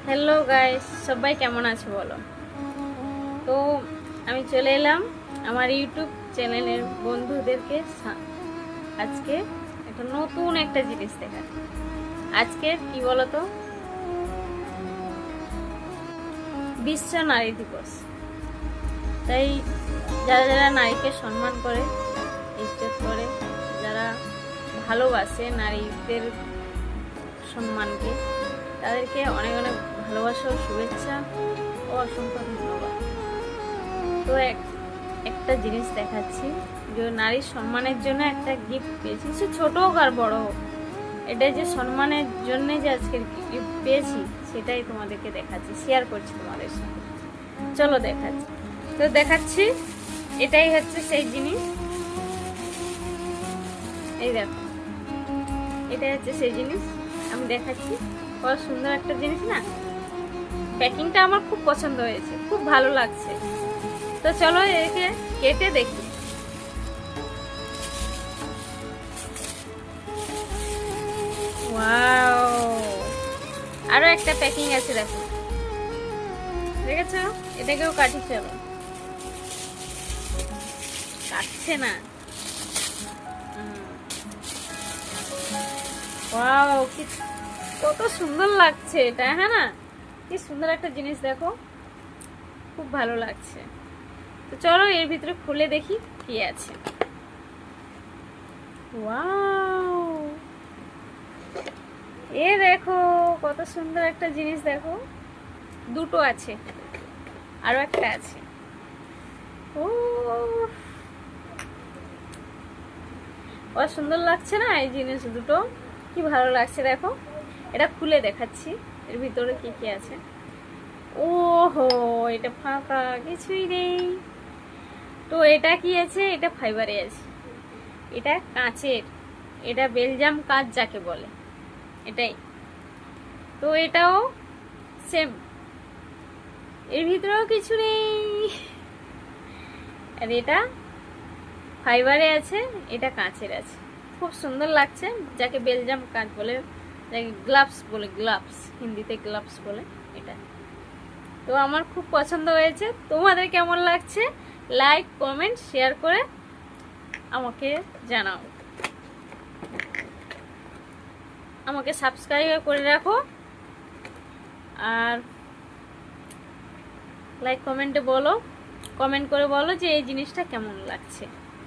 Hello guys, সবাই কেমন আছো বলো। তো আমি চলে এলাম আমার ইউটিউব চ্যানেলের বন্ধুদেরকে আজকে নতুন একটা জিনিস দেখার। আজকে কি বলো তো, বিশ্ব নারী দিবস। তাই যারা যারা নারীকে সম্মান করে, ইজ্জত করে, যারা ভালোবাসে নারীদের সম্মানকে, তাদেরকে অনেক অনেক ভালোবাসা ও শুভেচ্ছা ও অসংখ্য ধন্যবাদ। তো একটা জিনিস দেখাচ্ছি, যে নারীর সম্মানের জন্য একটা গিফট পেয়েছি, সে ছোট হোক আর বড় হোক। এটা যে সম্মানের জন্য যে আজকের গিফট পেয়েছি, সেটাই তোমাদেরকে দেখাচ্ছি, শেয়ার করছি তোমাদের সাথে। চলো দেখাচ্ছি। তো দেখাচ্ছি, এটাই হচ্ছে সেই জিনিস। এই দেখো, এটাই হচ্ছে সেই জিনিস। আমি দেখাচ্ছি, কত সুন্দর একটা জিনিস না। প্যাকিংটা আমার খুব পছন্দ হয়েছে, খুব ভালো লাগছে। তো চলো একে কেটে দেখি। ওয়াও, আরো একটা প্যাকিং আছে, দেখো, দেখেছো? এটাকেও কাটি। চলো, কাটছে না। ওয়াও, কত সুন্দর লাগছে এটা, হ্যাঁ না? কি সুন্দর একটা জিনিস, দেখো, খুব ভালো লাগছে। তো চলো এর ভিতরে খুলে দেখি কি আছে। ওয়াও, এ দেখো কত সুন্দর একটা জিনিস, দেখো, দুটো আছে, আরো একটা আছে। ও, কত সুন্দর লাগছে না এই জিনিস দুটো, কি ভালো লাগছে। দেখো, এটা খুলে দেখাচ্ছি এর ভিতরে কি কি আছে। ওহো, এটা ফাঁকা, কিছুই নেই। তো এটা কি আছে? এটা ফাইবারে আছে, এটা কাঁচের, এটা বেলজাম কাঁচ যাকে বলে, এটাই। তো এটাও সেম, এর ভিতরেও কিছু নেই। আর এটা ফাইবারে আছে, এটা কাঁচের আছে। খুব সুন্দর লাগছে, যাকে বেলজাম কাঁচ বলে, যাকে গ্লাভস বলে, গ্লাভস হিন্দিতে গ্লাভস বলে এটা। তো আমার খুব পছন্দ হয়েছে। তোমাদের কেমন লাগছে? লাইক, কমেন্ট, শেয়ার করে আমাকে জানাও। আমাকে সাবস্ক্রাইব করে রাখো, আর লাইক কমেন্টে বলো, কমেন্ট করে বলো যে এই জিনিসটা কেমন লাগছে।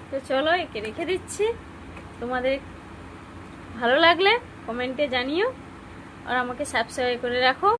তো চলো একে রেখে দিচ্ছি। তোমাদের ভালো লাগলে কমেন্টে জানিও, আর আমাকে সাবস্ক্রাইব করে রাখো।